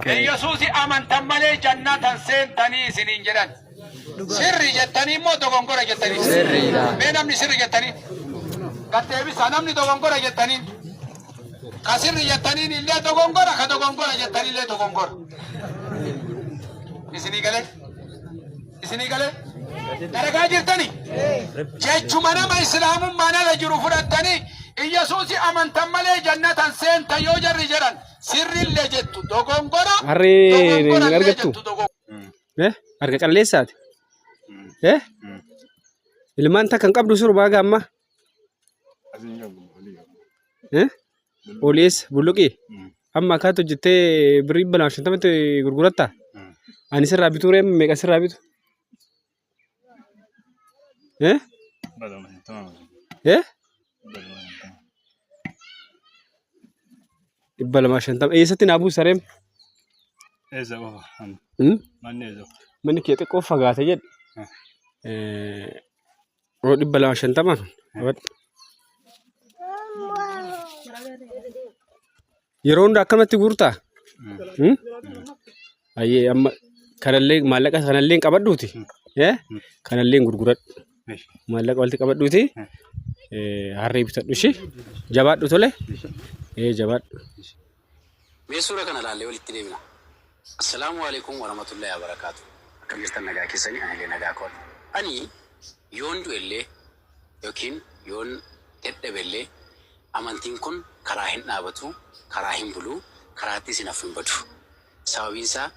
يسوع أمن تملي جنة سين تاني سنين جدًا سرّي جتاني مو دوغونغورا جتاني سرّي بينام نسرّي جتاني كتبي سنام ندوغونغورا جتاني كسرّي جتاني نيلة دوغونغورا كدوغونغورا جتاني ليه دوغونغورا إسني قال درجة جرتني جيتشو منا ما إسلام منا لجرو فرتني يسوع أمن تملي جنة سين تيوجر رجالن سر اللي جتو دوغونغورا هري أرجعتو أرجع كان ليسات ilmaan takkan qabdu surbaa gamma Oliis buluqi amma kaatu jettee birrii balaa shantamatti gurguratta ani sirraa bituu reem meeqa sirraa bitu dhibba lama shantama eessatti naa buusa reem manni kee xiqqoo fagaate jedhe dhibba lama shantama yeroo hunda akkamatti guurtaa ayyee amma kanallee maallaqa kanallee qabadhuuti kanallee gurguradhu maallaqa walitti qabadhuuti harree bitadhu ishee jabaadhu tole jabaadhu. Mee suura kana ilaallee walitti deemna. Assalaamu alaykum wa rahmatullahi wa barakaatu. Akkam jirtan nagaa keessanii ani nagaa koon. Ani yoon du'ellee yookiin yoon dadhabellee amantiin kun karaa hin dhaabatu, karaa hin bulu, karaatti isin hin badu. Sababiin isaa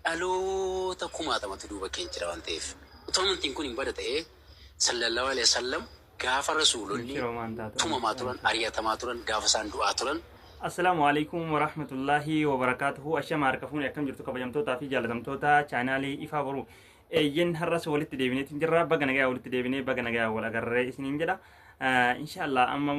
dhaloota kumaatamatu duuba keenya jira waan ta'eef. Utoo amantiin kun hin bada ta'ee sallallahu alaihi wasallam gaafa rasuulonni tumamaa turan, ari'atamaa turan, gaafa isaan du'aa turan. Assalamu alaikum wa rahmatullahi wa barakatuhu. Ashama harkafuun akkam jirtu kabajamtoota fi jaalatamtoota chaanaalii Ifaa Boruu. Yen har'as walitti deebineetiin jirra. Baga nagaa walitti deebinee baga nagaa wal agarree isiniin jedha. Inshallah amma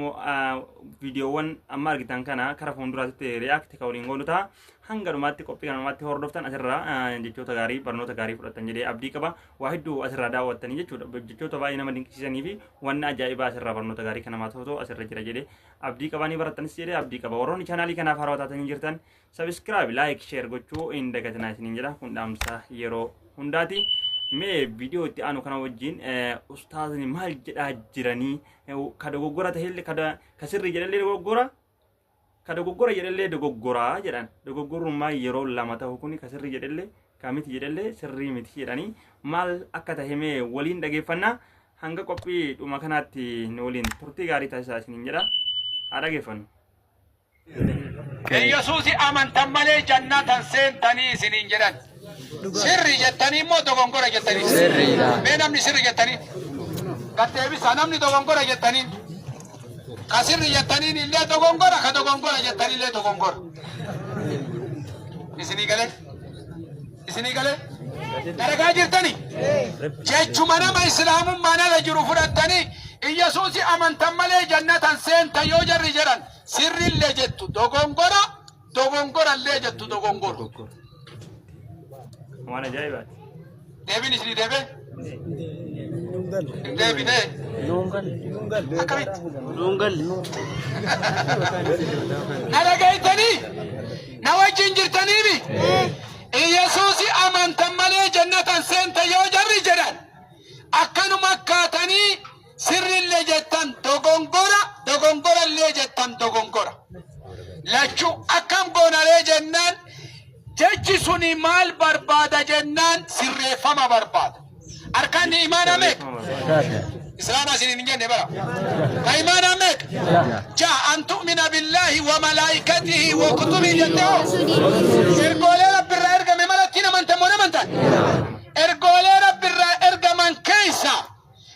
viidiyoowwan amma argitan kana karaa fuulduraatti react ka waliin goonu ta'a. Hanga dhumaatti qophii kana dhumaatti hordoftan asirraa jechoota gaarii barnoota gaarii fudhatan jedhee abdii qaba. Waa hedduu asirraa daawwattanii jechuudha. Jechoota baay'ee nama dinqisiisanii fi wanna ajaa'ibaa asirraa barnoota gaarii kana maatotoo asirra jira jedhee abdii qabanii barattanis jedhee abdii qaba. Warroonni chaanaalii kanaaf haaraa taatanii jirtan subscribe, like, share gochuu hin dagatinaa isiniin jedha. Kun dhaamsa yeroo hundaati. Mee viidiyoo itti aanu kana wajjin ustaazni maal jedhaa jiranii ka dogoggora ta'ellee ka sirrii jedhallee dogoggora jedhallee dogoggoraa jedhan dogoggorummaa yeroo lama ta'u kuni ka sirrii jedhallee ka miti jedhallee sirrii miti jedhanii maal akka ta'e mee waliin dhageeffannaa hanga qophii dhuma kanaatti waliin turtii gaarii taasisaa isiniin jedha haa dhageeffannu. Yesuus amantan malee jannatan seentanii isiniin jedhan. Sirri jettanii moo dogongora jettanii? Sirri. Mee namni sirri jettanii? Katteebisa namni dogongora jettanii? Ka sirri jettanii illee dogongora ka dogongora jettanii illee dogongora. Isinii galee? Daragaa jirtanii? Jechuma nama islaamummaa ala jiru fudhattanii Yesuus amantan malee jannatan seenta yoo jarri jedhan sirri illee jettu dogongora illee jettu dogongora. Mana jaibat. Deebin isini deebe? Deebine? Akkamit? Nalagaitanii? Na wajjin jirtaniimi? Yesuus amantan malee jannatan seenta yoo jarri jedhan akkanuma akkaatanii sirri illee jettan dogongora illee jettan dogongora. Lachuu akkam goonalee jennaan jechi suni maal barbaada jennaan sirreeffama barbaada. Arkaan imaana meeqa? Islaama isiniin hin jenne bara. Ka imaana meeqa? Ja'a an tu'mina billahi wa malaa'ikatihi wa kutubihi jettee ergoolee rabbirraa ergame malatti namantan moo namantan? Ergoolee rabbirraa ergaman keessa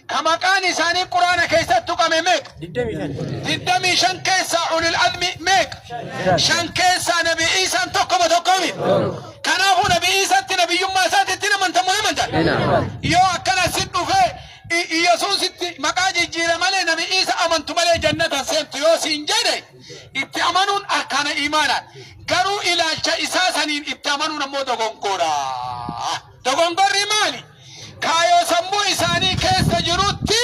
ka maqaan isaanii quraana keessatti tuqame meeqa? 25 keessa ulul azmi meeqa? 5 keessa nabi Iisaan tokkoma tokkomi. Kanaafuu nabi Iisaatti nabiyyummaa isaatitti namantan moo namantan? Yoo akkana si dhufee Yesuusitti maqaa jijjiire malee nabi Iisa amantu malee jannatan seentu yoo siin jedhe itti amanuun arkaana imaanaan garuu ilaalcha isaa saniin itti amanuun ammoo dogongora. Dogongorri maali? Kaayoo sammuu isaanii keessa jirutti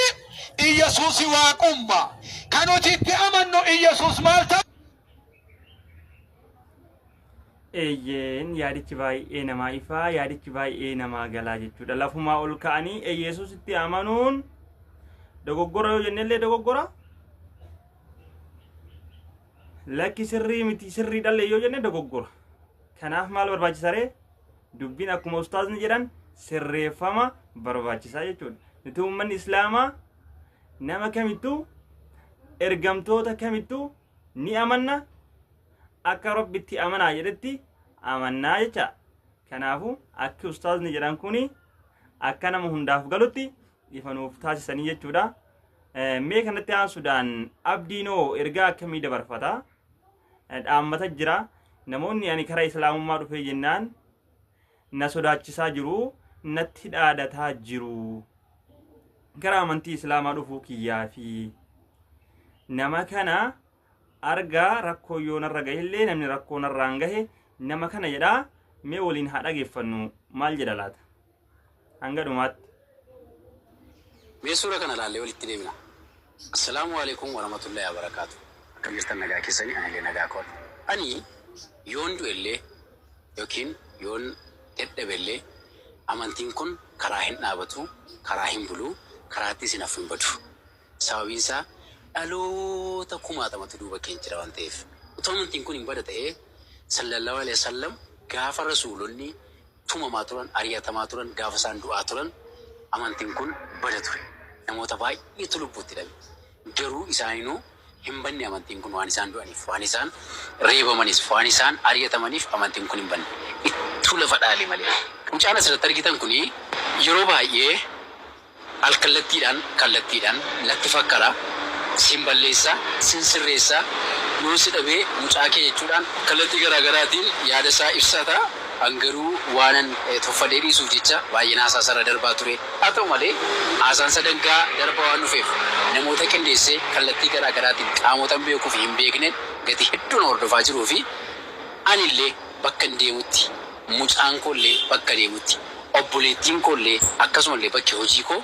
Yesuus waaqummaa. Kanuti itti amannu Yesuus maal ta'a? eeyyeen yaadichi baay'ee namaa ifaa yaadichi baay'ee namaa galaa jechuudha. Lafumaa ol ka'anii Yesuusitti amanuun dogoggora yoo jennellee dogoggora. Lakki sirrii miti sirrii dhalle yoo jenne dogoggora. Kanaaf maal barbaachisa ree? Dubbiin akkuma ustaazni jedhan sirreeffama barbaachisaa jechuudha. Nuti uummanni Islaamaa nama kamittuu ergamtoota kamittuu ni amanna akka rabbitti amanaa jedhetti amannaa jecha. Kanaafu akka ustaazni jedhan kuni akka nama hundaaf galutti ifanuuf taasisanii jechuudha. Mee kanatti aansuudhaan abdiinoo ergaa akkamii dabarfata? Dhaammata jira. Namoonni ani karaa islaamummaa dhufee jennaan na sodaachisaa jiru, natti dhaadataa jiru. Karaa amantii islaamaa dhufuu kiyyaa fi nama kana argaa rakkoo yoo narra gahellee namni rakkoo narraan gahe nama kana jedhaa. Mee waliin haa dhageeffannu maal jedha laata? Hanga dhumaatti. Mee suura kana laallee walitti deemna. Assalaamu alaikum warahmatullahi wabarakatuh. Akkam jirtan nagaa keessanii ani nagaa koon. Ani yoon du'ellee yookiin yoon dadhabellee amantiin kun karaa hin dhaabatu, karaa hin bulu, karaatti isin hin badu. Sababiin isaa dhaloota kumaatamatu duuba keenya jira waan ta'eef. Utoo amantiin kun hin bada ta'ee sallallahu alaihi wasallam gaafa rasuulonni tumamaa turan, ari'atamaa turan, gaafa isaan du'aa turan amantiin kun bada ture. Namoota baay'eetu lubbuutti dhabe. Garuu isaaniinuu hin banne amantiin kun waan isaan du'aniif, waan isaan reebamaniif, waan isaan ari'atamaniif amantiin kun hin banne. Ittuu lafa dhaale malee. Mucaan asirratti argitan kuni yeroo baay'ee kallattiidhaan latti fakkara, sin balleessa, sin sirreessa, yoo si dhabee mucaa kee jechuudhaan kallattii garaagaraatiin yaada isaa ibsata. Angaruu waanan tuffadee dhiisuuf jecha baay'een haasaa sarara darbaa ture. Haa ta'u malee haasaan sadangaa darba waan dhufeef namoota qindeessee kallattii garaagaraatiin qaamotan beekuu fi hin beekneen gatii hedduun hordofaa jiruu fi anillee bakka hin deemutti, mucaan koollee bakka deemutti, obboleettiin koollee akkasumallee bakki hojii koo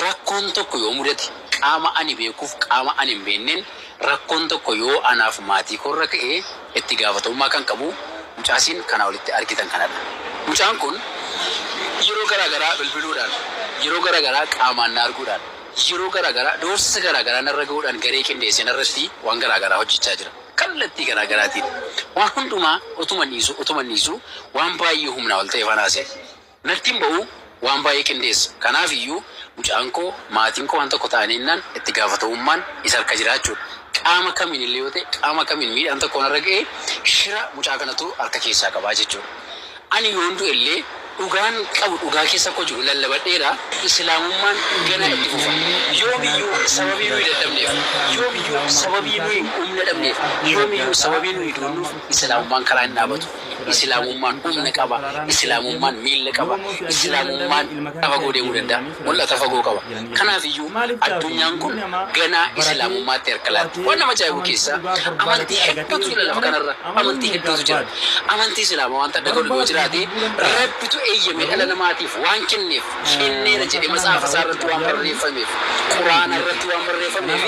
rakkoon tokko yoo mudate qaama ani beekuuf qaama ani hin beekneen rakkoon tokko yoo anaaf maatii koorra ka'ee itti gaafatamummaa kan qabu mucaasiin kana walitti argitan kanadha. Mucaan kun yeroo garaagaraa bilbiluudhaan, yeroo garaagaraa qaamaan na arguudhaan, yeroo garaagaraa doorsisa garaagaraa narra ga'uudhaan garee qindeessee narratti waan garaagaraa hojjechaa jira. Kallattii garaagaraatiin waan hundumaa utuma dhiisu waan baay'ee humnaa ol ta'e fanaase. Nattiin ba'u waan baay'ee qindeessa. Kanaaf iyyuu mucaan koo maatiin koo waan tokko ta'aniinnaan itti gaafatamummaan isa harka jiraachuudha. Qaama kamiin illee yoo ta'e qaama kamiin miidhaan tokko narra ga'ee shira mucaa kanatu harka keessaa qabaa jechuudha. Ani yoon du'e illee dhugaan qabu dhugaa keessa koo jiru lallabadheera. Islaamummaan gana itti fufa. Yoomiyyuu sababii nuyi dadhabneef, yoomiyyuu sababii nuyi humna dhabneef, yoomiyyuu sababii nuyi duunnuuf islaamummaan karaa hin dhaabatu. Islaamummaan humna qaba, islaamummaan miila qaba, islaamummaan fagoo deemuu danda'a, mul'ata fagoo qaba. Kanaaf iyyuu addunyaan kun ganaa islaamummaatti harka laatti. Waan nama ajaa'ibu keessaa amantii hedduutu jira lafa kanarra, amantii hedduutu jira. Amantii islaamaa wanta adda godhu yoo jiraate rabbitu eeyyame dhala namaatiif waan kenneef kenneera jedhee matsaafa isaa irratti waan barreeffameef, quraana irratti waan barreeffameef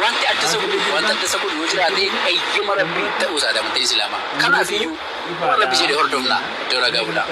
wanti adda isa godhu yoo jiraate eeyyama rabbii ta'uu isaati amantiin islaamaa. Kanaaf iyyuu rabbi jedhee hordofna iddoo ragaa bulaa.